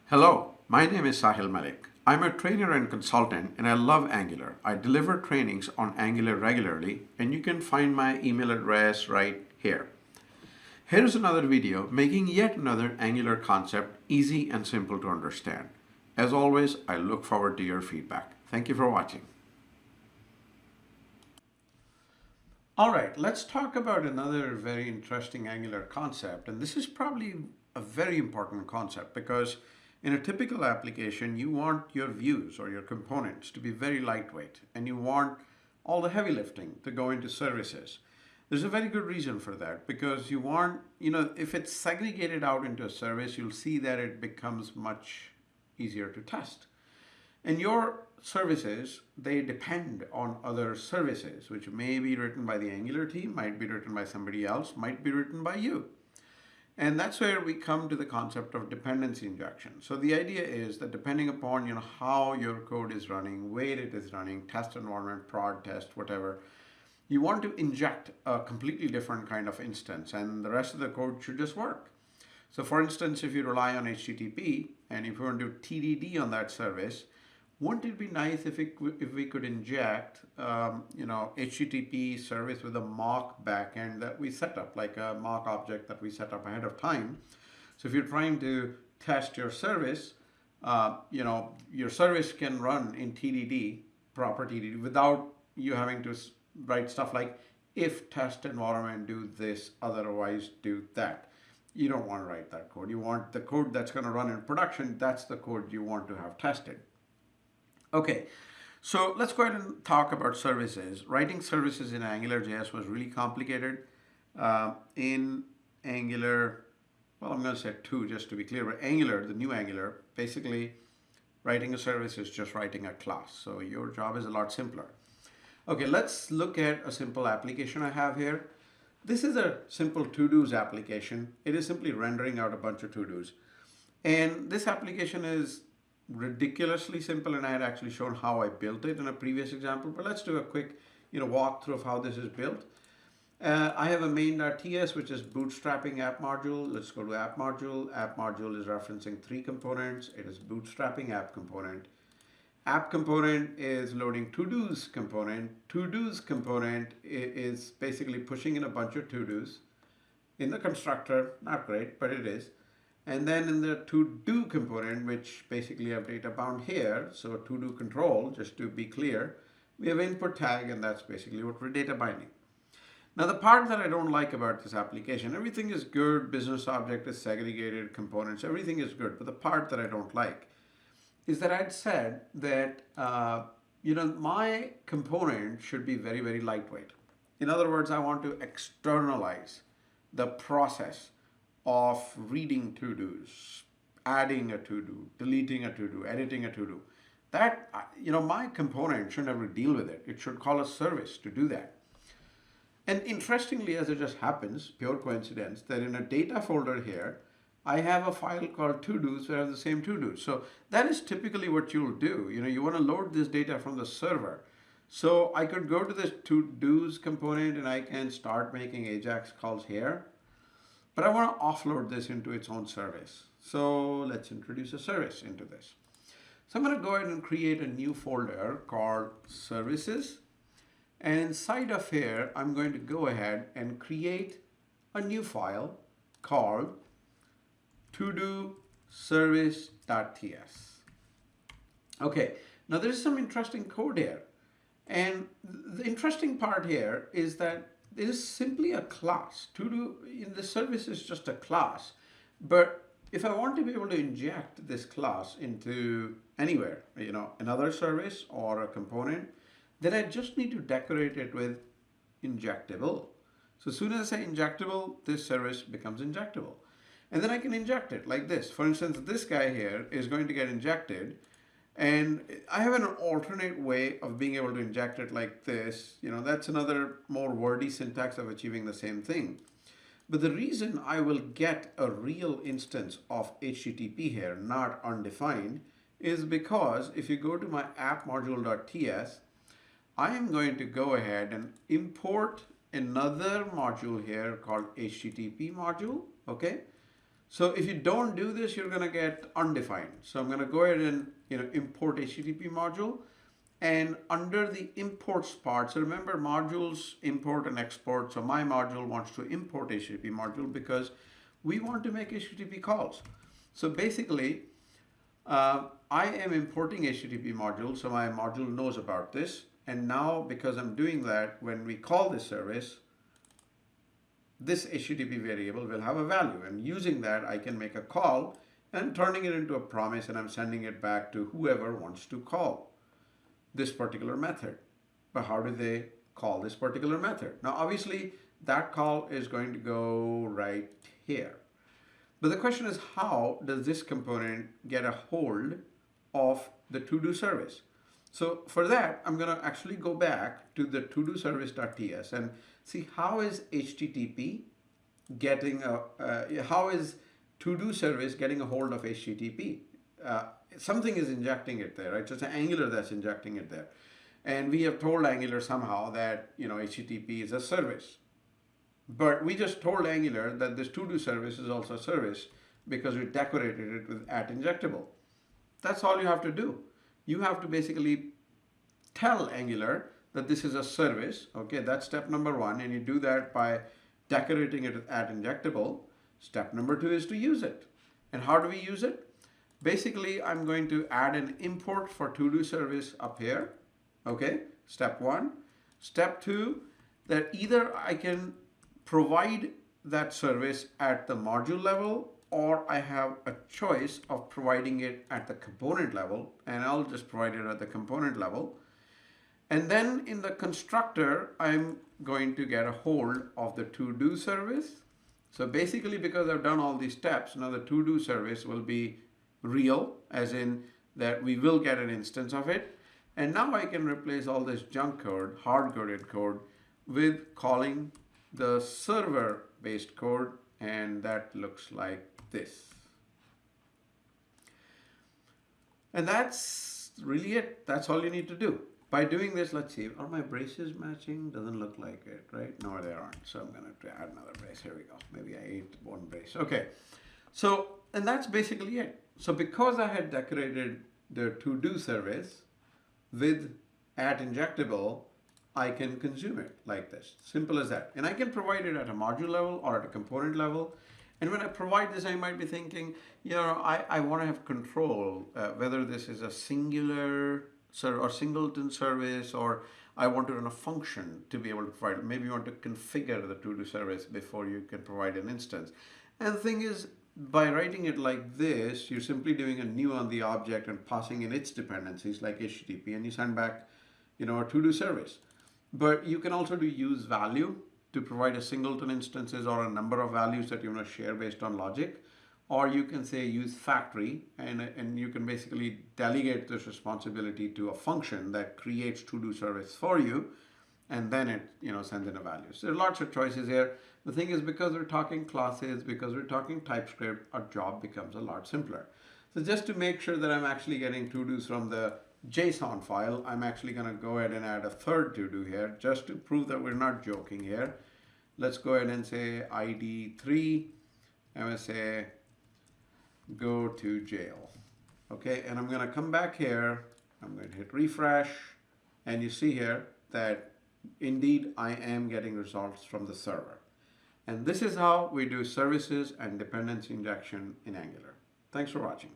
Hello, my name is Sahil Malik. I'm a trainer and consultant and I love Angular. I deliver trainings on Angular regularly and you can find my email address right here. Here's another video making yet another Angular concept easy and simple to understand. As always, I look forward to your feedback. Thank you for watching. All right, let's talk about another very interesting Angular concept. And this is probably a very important concept because in a typical application, you want your views or your components to be very lightweight and you want all the heavy lifting to go into services. There's a very good reason for that because you want, if it's segregated out into a service, you'll see that it becomes much easier to test. And your services, they depend on other services, which may be written by the Angular team, might be written by somebody else, might be written by you. And that's where we come to the concept of dependency injection. So the idea is that depending upon how your code is running, where it is running, test environment, prod test, whatever, you want to inject a completely different kind of instance and the rest of the code should just work. So for instance, if you rely on HTTP and if you want to do TDD on that service, wouldn't it be nice if we could inject, HTTP service with a mock backend that we set up, like a mock object that we set up ahead of time. So if you're trying to test your service, your service can run in TDD, proper TDD, without you having to write stuff like if test environment do this, otherwise do that. You don't want to write that code. You want the code that's going to run in production. That's the code you want to have tested. Okay, so let's go ahead and talk about services. Writing services in AngularJS was really complicated. In Angular, well, I'm going to say 2 just to be clear, but Angular, the new Angular, basically writing a service is just writing a class. So your job is a lot simpler. Okay, let's look at a simple application I have here. This is a simple to-dos application. It is simply rendering out a bunch of to-dos. And this application is ridiculously simple, and I had actually shown how I built it in a previous example, but let's do a quick walkthrough of how this is built. I have a main.ts, which is bootstrapping app module. Let's go to app module. App module is referencing 3 components. It is bootstrapping app component. App component is loading to-dos component. To-dos component is basically pushing in a bunch of to-dos in the constructor. Not great, but it is. And then in the to-do component, which basically have data bound here, so to-do control, just to be clear, we have input tag, and that's basically what we're data binding. Now the part that I don't like about this application, everything is good, business object is segregated, components, everything is good, but the part that I don't like is that I'd said that, my component should be very, very lightweight. In other words, I want to externalize the process of reading to-dos, adding a to-do, deleting a to-do, editing a to-do. That, my component shouldn't have to deal with it. It should call a service to do that. And interestingly, as it just happens, pure coincidence, that in a data folder here, I have a file called to-dos that have the same to-dos. So that is typically what you'll do. You want to load this data from the server. So I could go to this to-dos component and I can start making AJAX calls here. But I want to offload this into its own service. So let's introduce a service into this. So I'm going to go ahead and create a new folder called services. And inside of here, I'm going to go ahead and create a new file called to-do service.ts. Okay, now there's some interesting code here. And the interesting part here is that it is simply a class. To-do in the service is just a class. But if I want to be able to inject this class into anywhere, another service or a component, then I just need to decorate it with injectable. So as soon as I say injectable, this service becomes injectable. And then I can inject it like this. For instance, this guy here is going to get injected. And I have an alternate way of being able to inject it like this. That's another more wordy syntax of achieving the same thing. But the reason I will get a real instance of HTTP here, not undefined, is because if you go to my app module.ts, I am going to go ahead and import another module here called HTTP module. Okay. So if you don't do this, you're going to get undefined. So I'm going to go ahead and import HTTP module. And under the imports part, so remember modules import and export. So my module wants to import HTTP module because we want to make HTTP calls. So basically, I am importing HTTP module, so my module knows about this. And now because I'm doing that, when we call this service, this HTTP variable will have a value. And using that, I can make a call and turning it into a promise, and I'm sending it back to whoever wants to call this particular method. But how do they call this particular method? Now, obviously, that call is going to go right here. But the question is, how does this component get a hold of the to-do service? So for that, I'm going to actually go back to the to-do service.ts and see how is HTTP getting how is to-do service getting a hold of HTTP? Something is injecting it there, right? So it's an Angular that's injecting it there. And we have told Angular somehow that, HTTP is a service. But we just told Angular that this to-do service is also a service because we decorated it with @injectable. That's all you have to do. You have to basically tell Angular that this is a service. Okay, that's step number one. And you do that by decorating it with @injectable. Step number two is to use it. And how do we use it? Basically, I'm going to add an import for to-do service up here. Okay, step one. Step two, that either I can provide that service at the module level, or I have a choice of providing it at the component level, and I'll just provide it at the component level. And then in the constructor, I'm going to get a hold of the to-do service. So basically, because I've done all these steps, now the to-do service will be real, as in that we will get an instance of it. And now I can replace all this junk code, hard-coded code, with calling the server-based code, and that looks like this. And that's really it. That's all you need to do. By doing this, let's see, are my braces matching? Doesn't look like it, right? No, they aren't. So I'm going to add another brace. Here we go. Maybe I ate one brace. Okay. So, and that's basically it. So because I had decorated the to-do service with @injectable, I can consume it like this. Simple as that. And I can provide it at a module level or at a component level. And when I provide this, I might be thinking, I want to have control whether this is a singular or singleton service, or I want to run a function to be able to provide. Maybe you want to configure the to-do service before you can provide an instance. And the thing is, by writing it like this, you're simply doing a new on the object and passing in its dependencies like HTTP, and you send back, a to-do service. But you can also do use value to provide a singleton instances or a number of values that you want to share based on logic. Or you can say use factory, and you can basically delegate this responsibility to a function that creates to-do service for you, and then it sends in a value. So there are lots of choices here. The thing is, because we're talking classes, because we're talking TypeScript, our job becomes a lot simpler. So just to make sure that I'm actually getting to-dos from the JSON file, I'm actually going to go ahead and add a third to-do here, just to prove that we're not joking here. Let's go ahead and say ID3. I'm going to say go to jail. Okay, and I'm going to come back here. I'm going to hit refresh, and you see here that indeed I am getting results from the server. And this is how we do services and dependency injection in Angular. Thanks for watching.